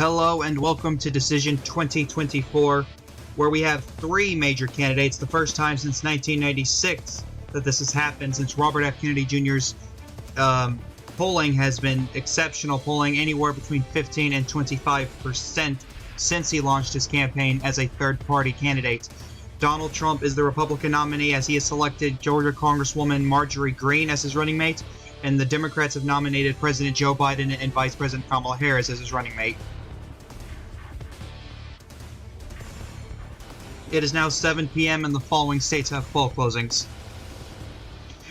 Hello and welcome to Decision 2024, where we have three major candidates, the first time since 1996 that this has happened, since Robert F. Kennedy Jr.'s polling has been exceptional, polling anywhere between 15 and 25% since he launched his campaign as a third-party candidate. Donald Trump is the Republican nominee, as he has selected Georgia Congresswoman Marjorie Greene as his running mate, and the Democrats have nominated President Joe Biden and Vice President Kamala Harris as his running mate. It is now 7 p.m. and the following states have poll closings.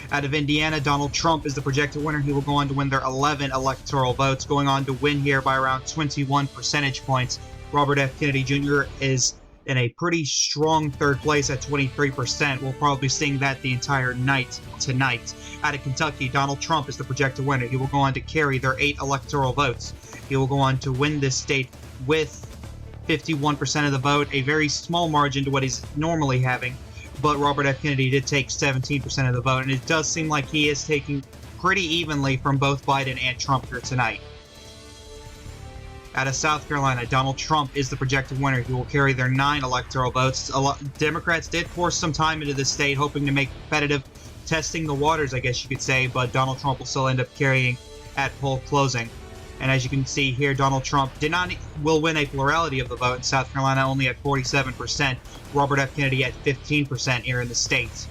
Out of Indiana, Donald Trump is the projected winner. He will go on to win their 11 electoral votes, going on to win here by around 21 percentage points. Robert F. Kennedy Jr. is in a pretty strong third place at 23%. We'll probably be seeing that the entire night tonight. Out of Kentucky, Donald Trump is the projected winner. He will go on to carry their 8 electoral votes. He will go on to win this state with 51% of the vote, a very small margin to what he's normally having, but Robert F. Kennedy did take 17% of the vote, and it does seem like he is taking pretty evenly from both Biden and Trump here tonight. Out of South Carolina, Donald Trump is the projected winner. He will carry their 9 electoral votes. Democrats did force some time into the state, hoping to make competitive, testing the waters, I guess you could say, but Donald Trump will still end up carrying at poll closing. And as you can see here, Donald Trump will win a plurality of the vote in South Carolina, only at 47%. Robert F. Kennedy at 15% here in the state.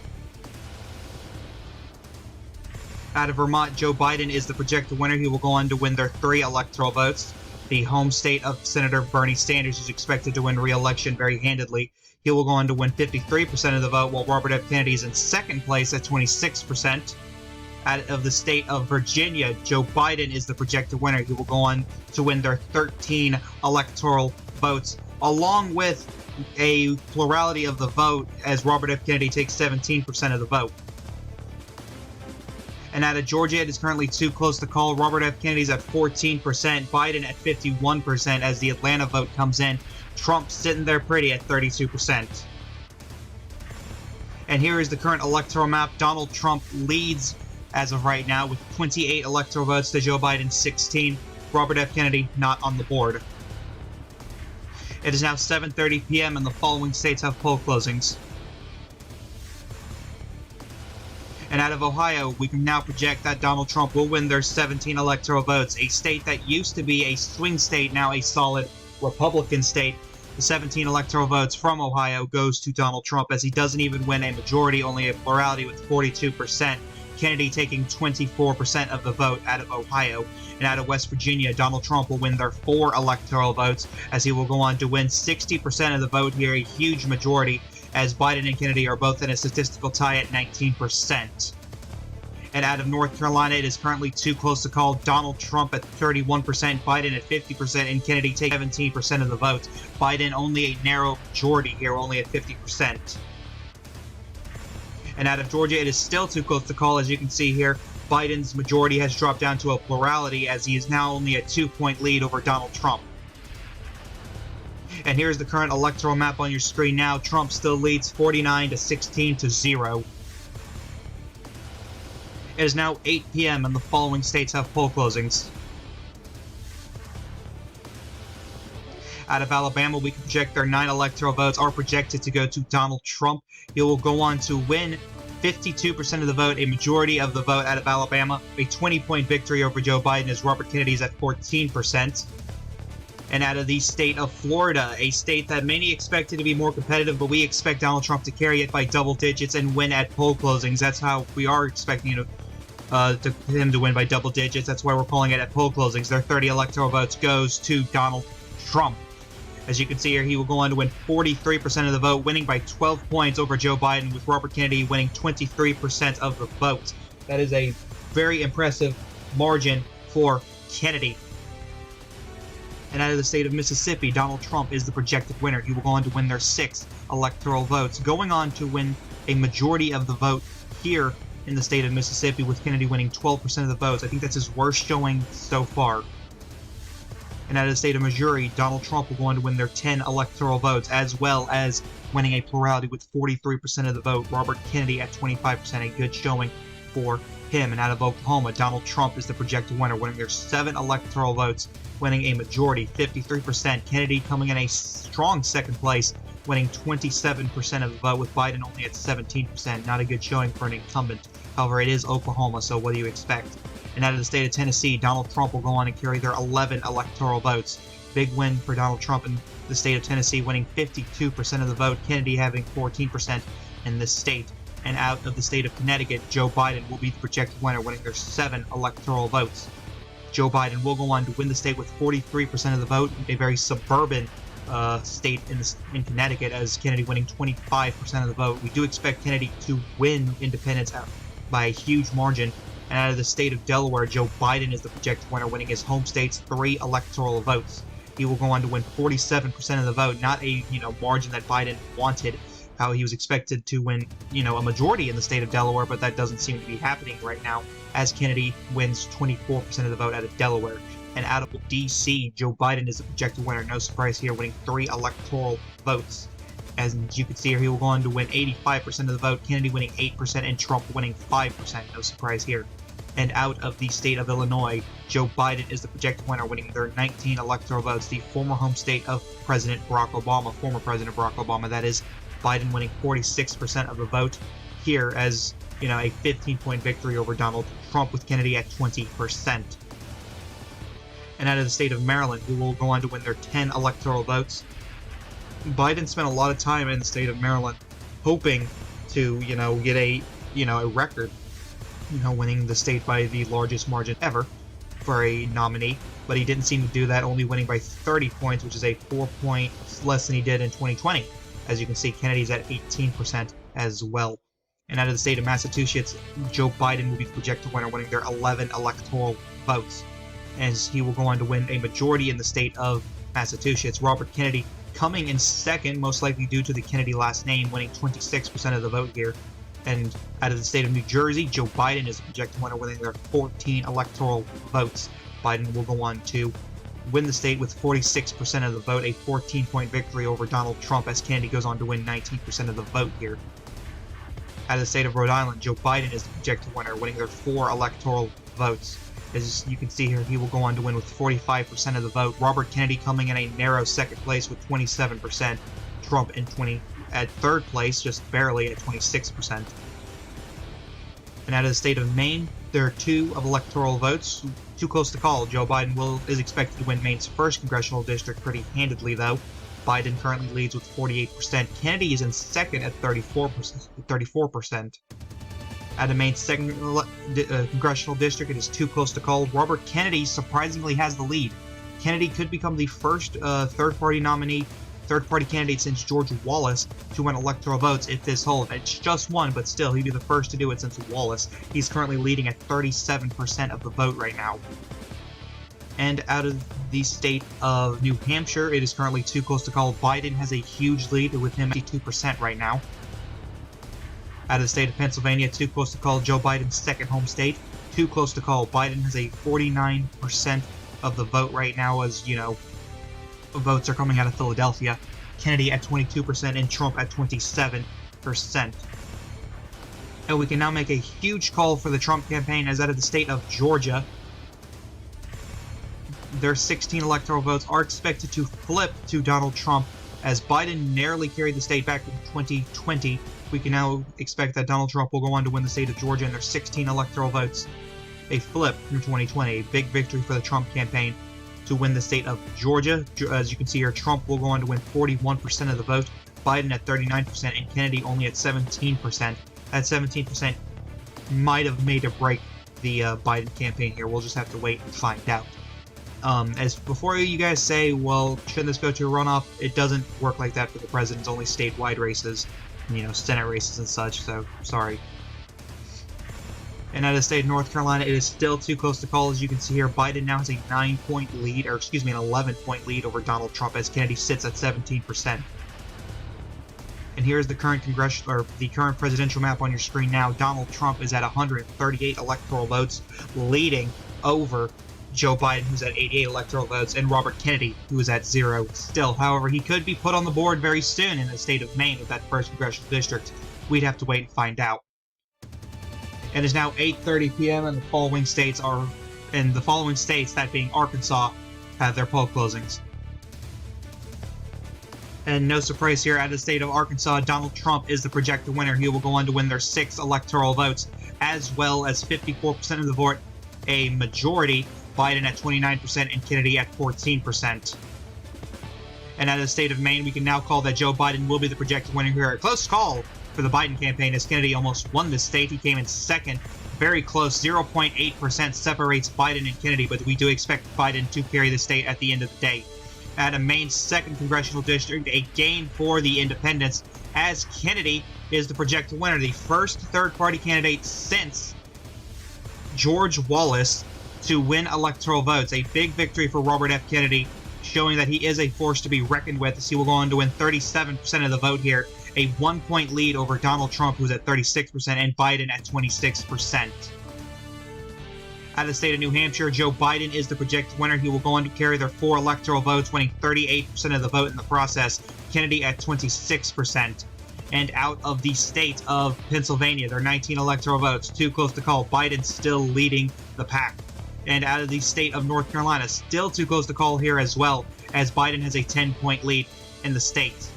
Out of Vermont, Joe Biden is the projected winner. He will go on to win their 3 electoral votes. The home state of Senator Bernie Sanders is expected to win re-election very handedly. He will go on to win 53% of the vote, while Robert F. Kennedy is in second place at 26%. Out of the state of Virginia, Joe Biden is the projected winner. He will go on to win their 13 electoral votes, along with a plurality of the vote, as Robert F. Kennedy takes 17% of the vote. And out of Georgia, it is currently too close to call. Robert F. Kennedy's at 14%, Biden at 51% as the Atlanta vote comes in. Trump sitting there pretty at 32%. And here is the current electoral map. Donald Trump leads as of right now with 28 electoral votes to Joe Biden's 16. Robert F. Kennedy not on the board. It is now 7:30 p.m. and the following states have poll closings. And out of Ohio, we can now project that Donald Trump will win their 17 electoral votes, a state that used to be a swing state, now a solid Republican state. The 17 electoral votes from Ohio goes to Donald Trump, as he doesn't even win a majority, only a plurality with 42%. Kennedy taking 24% of the vote out of Ohio. And out of West Virginia, Donald Trump will win their 4 electoral votes, as he will go on to win 60% of the vote here, a huge majority, as Biden and Kennedy are both in a statistical tie at 19%. And out of North Carolina, it is currently too close to call. Donald Trump at 31%, Biden at 50%, and Kennedy take 17% of the vote. Biden only a narrow majority here, only at 50%. And out of Georgia, it is still too close to call. As you can see here, Biden's majority has dropped down to a plurality, as he is now only a 2-point lead over Donald Trump. And here's the current electoral map on your screen now. Trump still leads 49 to 16 to 0. It is now 8 p.m. and the following states have poll closings. Out of Alabama, we can project their 9 electoral votes are projected to go to Donald Trump. He will go on to win 52% of the vote, a majority of the vote out of Alabama, a 20-point victory over Joe Biden, as Robert Kennedy is at 14%. And out of the state of Florida, a state that many expected to be more competitive, but we expect Donald Trump to carry it by double digits and win at poll closings. That's how we are expecting him to win by double digits. That's why we're calling it at poll closings. Their 30 electoral votes goes to Donald Trump. As you can see here, he will go on to win 43% of the vote, winning by 12 points over Joe Biden, with Robert Kennedy winning 23% of the vote. That is a very impressive margin for Kennedy. And out of the state of Mississippi, Donald Trump is the projected winner. He will go on to win their 6 electoral votes, going on to win a majority of the vote here in the state of Mississippi, with Kennedy winning 12% of the votes. I think that's his worst showing so far. And out of the state of Missouri, Donald Trump will go on to win their 10 electoral votes, as well as winning a plurality with 43% of the vote. Robert Kennedy at 25%, a good showing for him. And out of Oklahoma, Donald Trump is the projected winner, winning their 7 electoral votes, winning a majority, 53%. Kennedy coming in a strong second place, winning 27% of the vote, with Biden only at 17%. Not a good showing for an incumbent. However, it is Oklahoma, so what do you expect? And out of the state of Tennessee, Donald Trump will go on and carry their 11 electoral votes. Big win for Donald Trump in the state of Tennessee, winning 52% of the vote, Kennedy having 14% in this state. And out of the state of Connecticut, Joe Biden will be the projected winner, winning their 7 electoral votes. Joe Biden will go on to win the state with 43% of the vote, a very suburban state in Connecticut, as Kennedy winning 25% of the vote. We do expect Kennedy to win independents out by a huge margin. And out of the state of Delaware, Joe Biden is the projected winner, winning his home state's 3 electoral votes. He will go on to win 47% of the vote, not a margin that Biden wanted. How he was expected to win, a majority in the state of Delaware, but that doesn't seem to be happening right now, as Kennedy wins 24% of the vote out of Delaware. And out of D.C., Joe Biden is the projected winner, no surprise here, winning 3 electoral votes. As you can see here, he will go on to win 85% of the vote, Kennedy winning 8%, and Trump winning 5%, no surprise here. And out of the state of Illinois, Joe Biden is the projected winner, winning their 19 electoral votes, the former home state of President Barack Obama, former President Barack Obama, that is. Biden winning 46% of the vote here, as a 15-point victory over Donald Trump, with Kennedy at 20%. And out of the state of Maryland, who will go on to win their 10 electoral votes, Biden spent a lot of time in the state of Maryland hoping to get a record, winning the state by the largest margin ever for a nominee, but he didn't seem to do that, only winning by 30 points, which is a 4 points less than he did in 2020. As you can see, Kennedy's at 18% as well. And out of the state of Massachusetts, Joe Biden will be the projected winner, winning their 11 electoral votes, as he will go on to win a majority in the state of Massachusetts. Robert Kennedy coming in second, most likely due to the Kennedy last name, winning 26% of the vote here. And out of the state of New Jersey, Joe Biden is the projected winner, winning their 14 electoral votes. Biden will go on to win the state with 46% of the vote, a 14-point victory over Donald Trump, as Kennedy goes on to win 19% of the vote here. Out of the state of Rhode Island, Joe Biden is the projected winner, winning their 4 electoral votes. As you can see here, he will go on to win with 45% of the vote. Robert Kennedy coming in a narrow second place with 27%. Trump at third place, just barely at 26%. And out of the state of Maine, there are 2 of electoral votes, too close to call. Joe Biden is expected to win Maine's 1st congressional district pretty handedly, though. Biden currently leads with 48%. Kennedy is in second at 34%. Out of Maine's 2nd congressional district, it is too close to call. Robert Kennedy surprisingly has the lead. Kennedy could become the first third-party candidate since George Wallace to win electoral votes if this holds. It's just one, but still, he'd be the first to do it since Wallace. He's currently leading at 37% of the vote right now. And out of the state of New Hampshire, it is currently too close to call. Biden has a huge lead with him at 52% right now. Out of the state of Pennsylvania, too close to call. Joe Biden's 2nd home state, too close to call. Biden has a 49% of the vote right now, as votes are coming out of Philadelphia. Kennedy at 22% and Trump at 27%. And we can now make a huge call for the Trump campaign, as out of the state of Georgia, their 16 electoral votes are expected to flip to Donald Trump, as Biden narrowly carried the state back in 2020. We can now expect that Donald Trump will go on to win the state of Georgia and their 16 electoral votes. A flip from 2020, a big victory for the Trump campaign to win the state of Georgia. As you can see here, Trump will go on to win 41% of the vote, Biden at 39%, and Kennedy only at 17%. That 17% might have made or break the Biden campaign here. We'll just have to wait and find out. As before you guys say, well, shouldn't this go to a runoff? It doesn't work like that for the president's, only statewide races, Senate races and such, so sorry. And out of the state of North Carolina, it is still too close to call. As you can see here, Biden now has a 9-point lead, or excuse me, an 11-point lead over Donald Trump, as Kennedy sits at 17%. And here's the current current presidential map on your screen now. Donald Trump is at 138 electoral votes, leading over Joe Biden, who's at 88 electoral votes, and Robert Kennedy, who is at 0 still. However, he could be put on the board very soon in the state of Maine with that 1st congressional district. We'd have to wait and find out. It is now 8:30 p.m. and the following states, that being Arkansas, have their poll closings. And no surprise here, out of the state of Arkansas, Donald Trump is the projected winner. He will go on to win their 6 electoral votes, as well as 54% of the vote, a majority, Biden at 29% and Kennedy at 14%. And out of the state of Maine, we can now call that Joe Biden will be the projected winner here. A close call for the Biden campaign, as Kennedy almost won the state. He came in second, very close, 0.8% separates Biden and Kennedy, but we do expect Biden to carry the state at the end of the day. At a Maine's 2nd congressional district, a gain for the independents, as Kennedy is the projected winner, the first third-party candidate since George Wallace to win electoral votes. A big victory for Robert F. Kennedy, showing that he is a force to be reckoned with, as he will go on to win 37% of the vote here, a 1-point lead over Donald Trump, who's at 36%, and Biden at 26%. Out of the state of New Hampshire, Joe Biden is the projected winner. He will go on to carry their 4 electoral votes, winning 38% of the vote in the process. Kennedy at 26%. And out of the state of Pennsylvania, there are 19 electoral votes, too close to call. Biden still leading the pack. And out of the state of North Carolina, still too close to call here as well, as Biden has a 10-point lead in the state.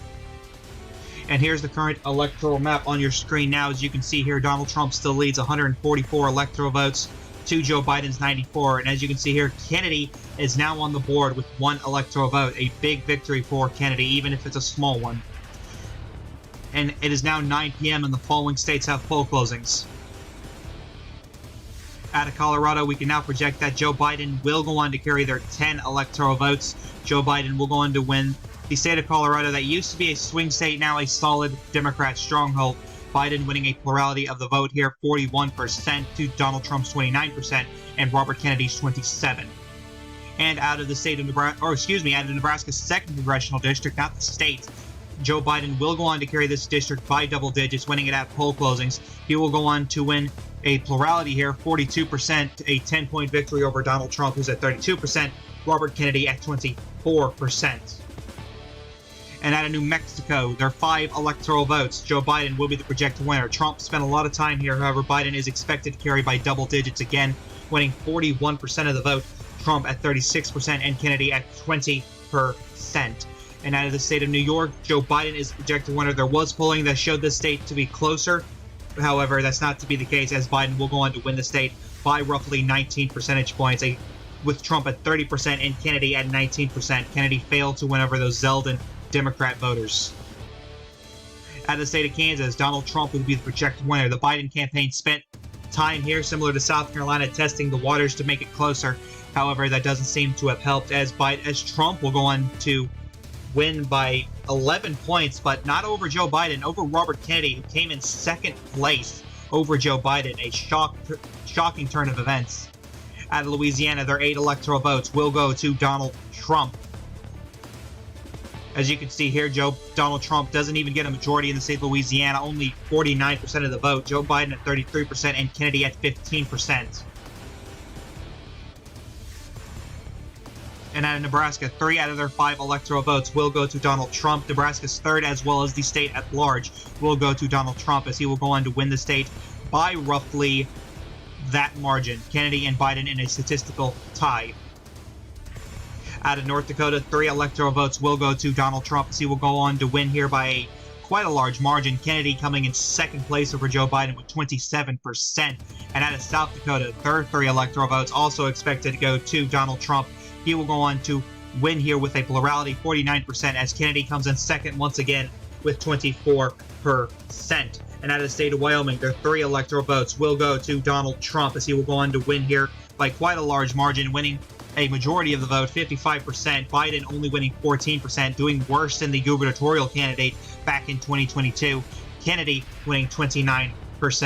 And here's the current electoral map on your screen now. As you can see here, Donald Trump still leads 144 electoral votes to Joe Biden's 94. And as you can see here, Kennedy is now on the board with 1 electoral vote. A big victory for Kennedy, even if it's a small one. And it is now 9 p.m. and the following states have poll closings. Out of Colorado, we can now project that Joe Biden will go on to carry their 10 electoral votes. Joe Biden will go on to win the state of Colorado that used to be a swing state, now a solid Democrat stronghold. Biden winning a plurality of the vote here, 41% to Donald Trump's 29%, and Robert Kennedy's 27%. And out of the state of Nebraska, out of Nebraska's 2nd congressional district, not the state, Joe Biden will go on to carry this district by double digits, winning it at poll closings. He will go on to win a plurality here, 42%, a 10-point victory over Donald Trump, who's at 32%, Robert Kennedy at 24%. And out of New Mexico, there are 5 electoral votes. Joe Biden will be the projected winner. Trump spent a lot of time here. However, Biden is expected to carry by double digits again, winning 41% of the vote. Trump at 36% and Kennedy at 20%. And out of the state of New York, Joe Biden is the projected winner. There was polling that showed this state to be closer. However, that's not to be the case, as Biden will go on to win the state by roughly 19 percentage points, with Trump at 30% and Kennedy at 19%. Kennedy failed to win over those Zeldin Democrat voters. Out of the state of Kansas, Donald Trump will be the projected winner. The Biden campaign spent time here, similar to South Carolina, testing the waters to make it closer. However, that doesn't seem to have helped, as Trump will go on to win by 11 points, but not over Joe Biden, over Robert Kennedy, who came in 2nd place over Joe Biden. A shocking turn of events. Out of Louisiana, their 8 electoral votes will go to Donald Trump. As you can see here, Donald Trump doesn't even get a majority in the state of Louisiana, only 49% of the vote. Joe Biden at 33% and Kennedy at 15%. And out of Nebraska, 3 out of their 5 electoral votes will go to Donald Trump. Nebraska's 3rd, as well as the state at large, will go to Donald Trump, as he will go on to win the state by roughly that margin. Kennedy and Biden in a statistical tie. Out of North Dakota, 3 electoral votes will go to Donald Trump, as he will go on to win here by quite a large margin. Kennedy coming in 2nd place over Joe Biden with 27%. And out of South Dakota, their 3 electoral votes also expected to go to Donald Trump. He will go on to win here with a plurality, 49%, as Kennedy comes in 2nd once again with 24%. And out of the state of Wyoming, their 3 electoral votes will go to Donald Trump, as he will go on to win here by quite a large margin, winning a majority of the vote, 55%. Biden only winning 14%, doing worse than the gubernatorial candidate back in 2022. Kennedy winning 29%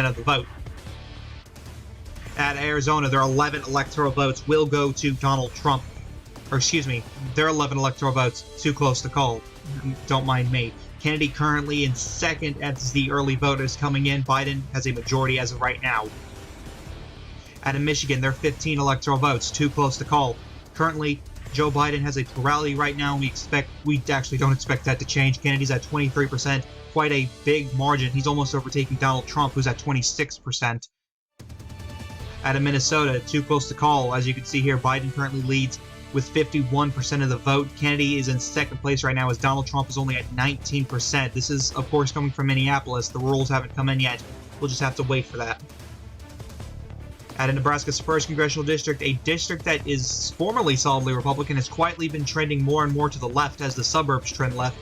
of the vote. At Arizona, their 11 electoral votes will go to Donald Trump. Their 11 electoral votes, too close to call. Don't mind me. Kennedy currently in 2nd as the early voters coming in. Biden has a majority as of right now. Out of Michigan, there are 15 electoral votes, too close to call. Currently, Joe Biden has a plurality right now. We actually don't expect that to change. Kennedy's at 23%, quite a big margin. He's almost overtaking Donald Trump, who's at 26%. Out of Minnesota, too close to call. As you can see here, Biden currently leads with 51% of the vote. Kennedy is in second place right now as Donald Trump is only at 19%. This is, of course, coming from Minneapolis. The rules haven't come in yet. We'll just have to wait for that. Out of Nebraska's 1st congressional district, a district that is formerly solidly Republican, has quietly been trending more and more to the left as the suburbs trend left.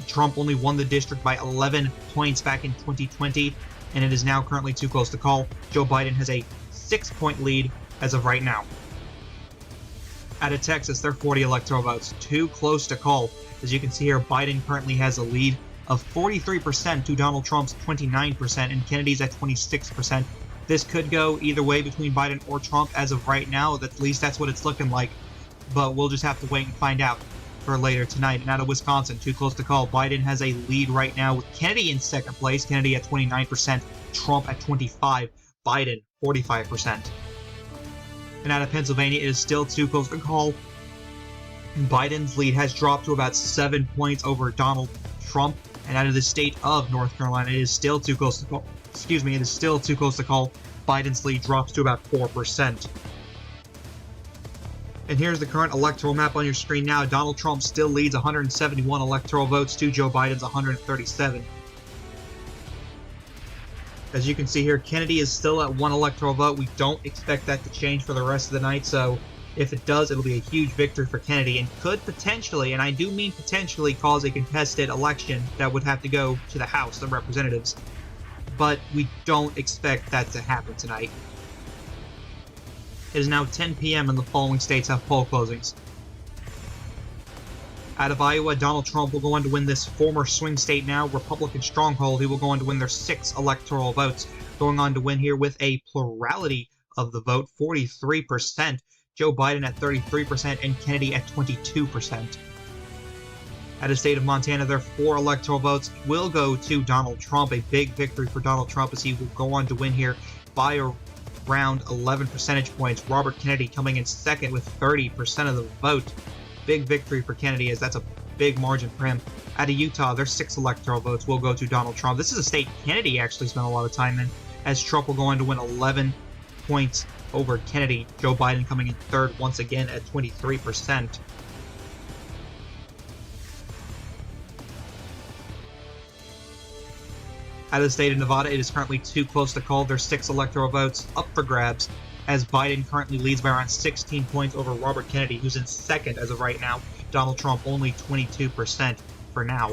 Trump only won the district by 11 points back in 2020, and it is now currently too close to call. Joe Biden has a 6-point lead as of right now. Out of Texas, they're 40 electoral votes, too close to call. As you can see here, Biden currently has a lead of 43% to Donald Trump's 29%, and Kennedy's at 26%. This could go either way between Biden or Trump as of right now. At least that's what it's looking like. But we'll just have to wait and find out for later tonight. And out of Wisconsin, too close to call. Biden has a lead right now with Kennedy in second place. Kennedy at 29%, Trump at 25%, Biden 45%. And out of Pennsylvania, it is still too close to call. Biden's lead has dropped to about 7 points over Donald Trump. And out of the state of North Carolina, it is still too close to call. It is still too close to call. Biden's lead drops to about 4%. And here's the current electoral map on your screen now. Donald Trump still leads 171 electoral votes to Joe Biden's 137. As you can see here, Kennedy is still at 1 electoral vote. We don't expect that to change for the rest of the night, so if it does, it'll be a huge victory for Kennedy and could potentially, and I do mean potentially, cause a contested election that would have to go to the House of Representatives. But we don't expect that to happen tonight. It is now 10 p.m. and the following states have poll closings. Out of Iowa, Donald Trump will go on to win this former swing state now Republican stronghold. He will go on to win their 6 electoral votes, going on to win here with a plurality of the vote, 43%. Joe Biden at 33% and Kennedy at 22%. Out of state of Montana, their 4 electoral votes will go to Donald Trump. A big victory for Donald Trump as he will go on to win here by around 11 percentage points. Robert Kennedy coming in second with 30% of the vote. Big victory for Kennedy as that's a big margin for him. Out of Utah, their 6 electoral votes will go to Donald Trump. This is a state Kennedy actually spent a lot of time in, as Trump will go on to win 11 points over Kennedy. Joe Biden coming in third once again at 23%. Out of the state of Nevada, it is currently too close to call. Their 6 electoral votes up for grabs, as Biden currently leads by around 16 points over Robert Kennedy, who's in second as of right now. Donald Trump only 22% for now.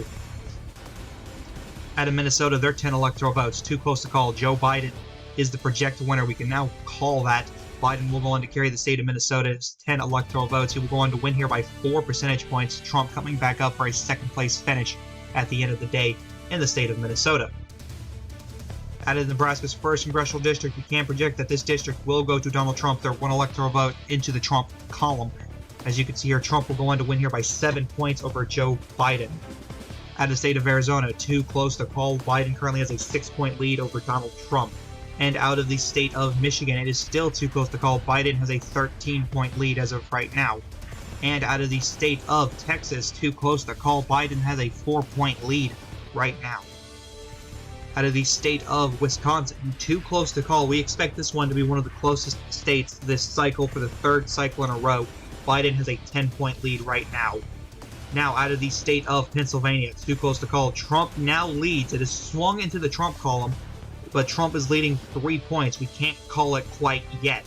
Out of Minnesota, their 10 electoral votes, too close to call. Joe Biden is the projected winner. We can now call that. Biden will go on to carry the state of Minnesota's 10 electoral votes. He will go on to win here by 4 percentage points. Trump coming back up for a second place finish at the end of the day in the state of Minnesota. Out of Nebraska's 1st congressional district, we can project that this district will go to Donald Trump, their 1 electoral vote into the Trump column. As you can see here, Trump will go on to win here by 7 points over Joe Biden. Out of the state of Arizona, too close to call. Biden currently has a 6-point lead over Donald Trump. And out of the state of Michigan, it is still too close to call. Biden has a 13-point lead as of right now. And out of the state of Texas, too close to call. Biden has a 4-point lead right now. Out of the state of Wisconsin, too close to call. We expect this one to be one of the closest states this cycle for the 3rd cycle in a row. Biden has a 10-point lead right now. Now, out of the state of Pennsylvania, too close to call. Trump now leads. It is swung into the Trump column, but Trump is leading 3 points. We can't call it quite yet.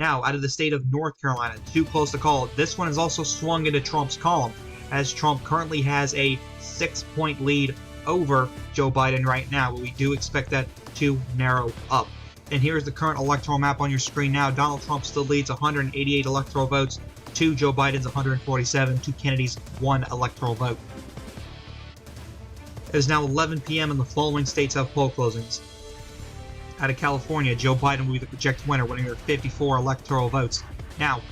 Now, out of the state of North Carolina, too close to call. This one is also swung into Trump's column, as Trump currently has a 6-point lead over Joe Biden right now, but we do expect that to narrow up. And here's the current electoral map on your screen now. Donald Trump still leads 188 electoral votes to Joe Biden's 147 to Kennedy's 1 electoral vote. It is now 11 p.m. and the following states have poll closings. Out of California, Joe Biden will be the projected winner, winning their 54 electoral votes. Now,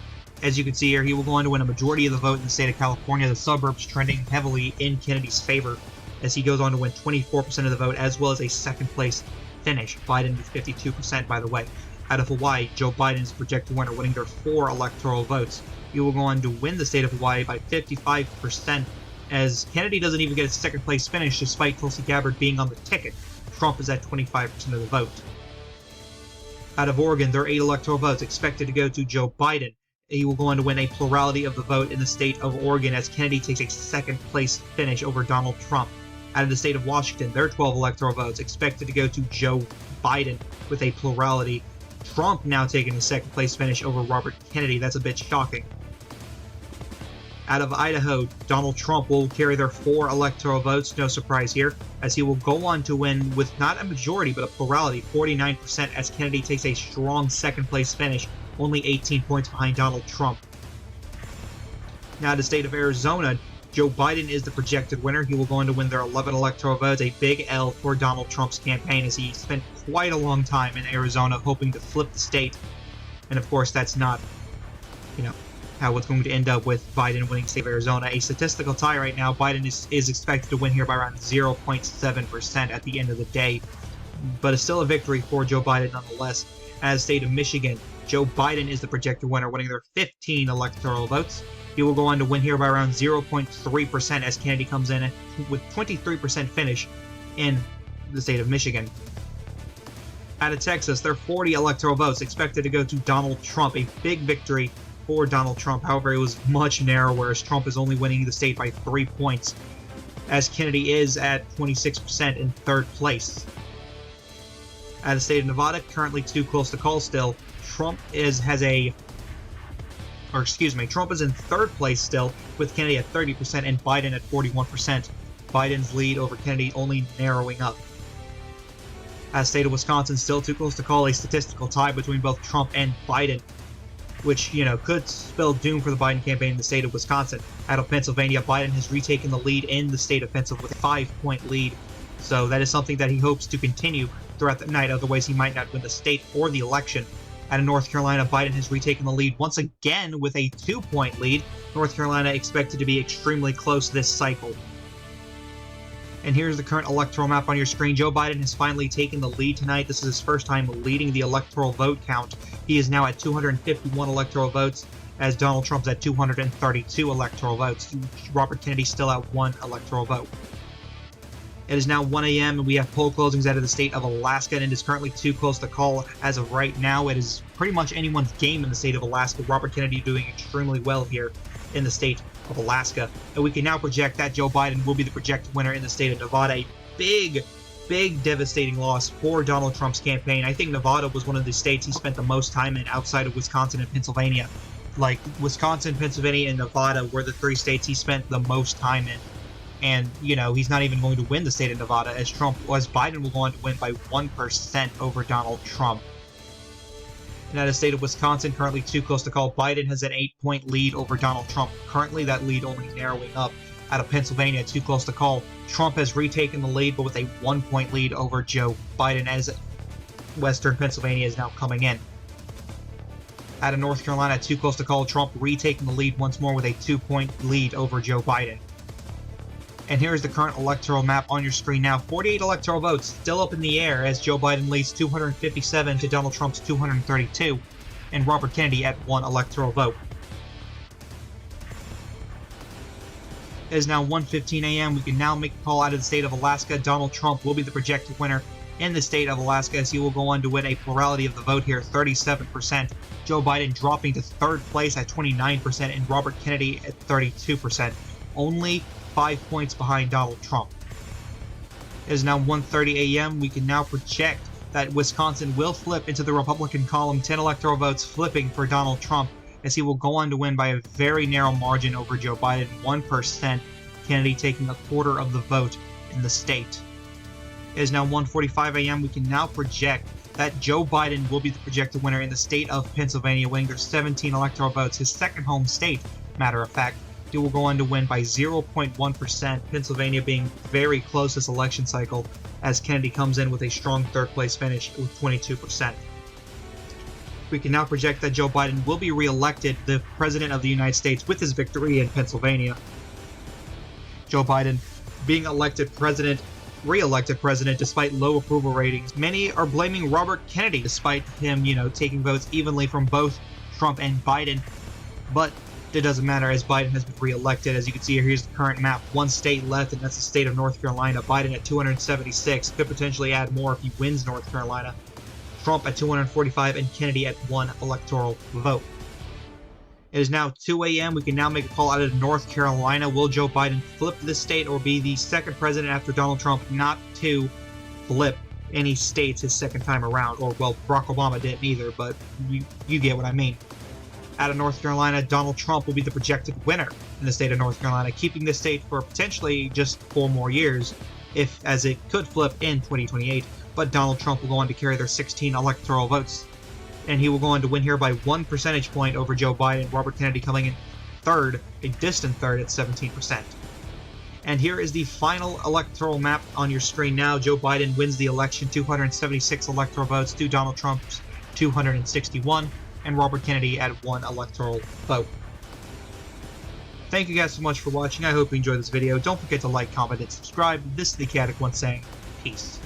as you can see here, he will go on to win a majority of the vote in the state of California, the suburbs trending heavily in Kennedy's favor, as he goes on to win 24% of the vote, as well as a second place finish. Biden with 52%, by the way. Out of Hawaii, Joe Biden is the projected winner, winning their 4 electoral votes. He will go on to win the state of Hawaii by 55%, as Kennedy doesn't even get a second place finish despite Tulsi Gabbard being on the ticket. Trump is at 25% of the vote. Out of Oregon, their 8 electoral votes expected to go to Joe Biden. He will go on to win a plurality of the vote in the state of Oregon as Kennedy takes a second place finish over Donald Trump. Out of the state of Washington, their 12 electoral votes expected to go to Joe Biden with a plurality. Trump now taking a second place finish over Robert Kennedy. That's a bit shocking. Out of Idaho, Donald Trump will carry their 4 electoral votes, no surprise here, as he will go on to win with not a majority but a plurality, 49%, as Kennedy takes a strong second place finish, only 18 points behind Donald Trump. Now, the state of Arizona, Joe Biden is the projected winner. He will go on to win their 11 electoral votes, a big L for Donald Trump's campaign as he spent quite a long time in Arizona hoping to flip the state. And of course, that's not, how it's going to end up with Biden winning the state of Arizona. A statistical tie right now. Biden is expected to win here by around 0.7% at the end of the day. But it's still a victory for Joe Biden nonetheless. As the state of Michigan, Joe Biden is the projected winner, winning their 15 electoral votes. He will go on to win here by around 0.3% as Kennedy comes in with 23% finish in the state of Michigan. Out of Texas, their 40 electoral votes expected to go to Donald Trump, a big victory for Donald Trump. However, it was much narrower as Trump is only winning the state by 3 points, as Kennedy is at 26% in third place. Out of the state of Nevada, currently too close to call still, Trump is in third place still, with Kennedy at 30% and Biden at 41%. Biden's lead over Kennedy only narrowing up. As state of Wisconsin, still too close to call, a statistical tie between both Trump and Biden, which, could spell doom for the Biden campaign in the state of Wisconsin. Out of Pennsylvania, Biden has retaken the lead in the state of Pennsylvania with a 5-point lead. So that is something that he hopes to continue throughout the night, otherwise he might not win the state or the election. Out of North Carolina, Biden has retaken the lead once again with a 2-point lead. North Carolina expected to be extremely close this cycle. And here's the current electoral map on your screen. Joe Biden has finally taken the lead tonight. This is his first time leading the electoral vote count. He is now at 251 electoral votes, as Donald Trump's at 232 electoral votes. Robert Kennedy still at 1 electoral vote. It is now 1 a.m. and we have poll closings out of the state of Alaska, and it is currently too close to call as of right now. It is pretty much anyone's game in the state of Alaska. Robert Kennedy doing extremely well here in the state of Alaska. And we can now project that Joe Biden will be the projected winner in the state of Nevada. A big devastating loss for Donald Trump's campaign. I think Nevada was one of the states he spent the most time in outside of Wisconsin and Pennsylvania. Like, Wisconsin, Pennsylvania, and Nevada were the 3 states he spent the most time in. And, he's not even going to win the state of Nevada, as Biden will go on to win by 1% over Donald Trump. And out of the state of Wisconsin, currently too close to call, Biden has an 8-point lead over Donald Trump. Currently, that lead only narrowing up. Out of Pennsylvania, too close to call, Trump has retaken the lead, but with a 1-point lead over Joe Biden, as Western Pennsylvania is now coming in. Out of North Carolina, too close to call, Trump retaking the lead once more with a 2-point lead over Joe Biden. And here's the current electoral map on your screen now. 48 electoral votes still up in the air as Joe Biden leads 257 to Donald Trump's 232, and Robert Kennedy at 1 electoral vote. It is now 1:15 a.m. We can now make a call out of the state of Alaska. Donald Trump will be the projected winner in the state of Alaska, as he will go on to win a plurality of the vote here, 37%. Joe Biden dropping to third place at 29%, and Robert Kennedy at 32%. Only 5 points behind Donald Trump. It is now 1:30 a.m. We can now project that Wisconsin will flip into the Republican column, 10 electoral votes flipping for Donald Trump, as he will go on to win by a very narrow margin over Joe Biden, 1%, Kennedy taking a quarter of the vote in the state. It is now 1:45 a.m. We can now project that Joe Biden will be the projected winner in the state of Pennsylvania, winning their 17 electoral votes, his second home state, matter of fact. He will go on to win by 0.1%, Pennsylvania being very close this election cycle, as Kennedy comes in with a strong third place finish with 22%. We can now project that Joe Biden will be reelected the President of the United States with his victory in Pennsylvania. Joe Biden being reelected president despite low approval ratings. Many are blaming Robert Kennedy despite him, taking votes evenly from both Trump and Biden. But it doesn't matter, as Biden has been reelected. As you can see here, here's the current map. 1 state left, and that's the state of North Carolina. Biden at 276, could potentially add more if he wins North Carolina. Trump at 245, and Kennedy at 1 electoral vote. It is now 2 a.m. We can now make a call out of North Carolina. Will Joe Biden flip this state or be the second president after Donald Trump not to flip any states his second time around? Or, well, Barack Obama didn't either, but you get what I mean. Out of North Carolina, Donald Trump will be the projected winner in the state of North Carolina, keeping this state for potentially just 4 more years, as it could flip in 2028. But Donald Trump will go on to carry their 16 electoral votes, and he will go on to win here by 1 percentage point over Joe Biden, Robert Kennedy coming in third, a distant third at 17%. And here is the final electoral map on your screen now. Joe Biden wins the election, 276 electoral votes to Donald Trump's 261. And Robert Kennedy at 1 electoral vote. Thank you guys so much for watching. I hope you enjoyed this video. Don't forget to like, comment, and subscribe. This is the Chaotic One saying peace.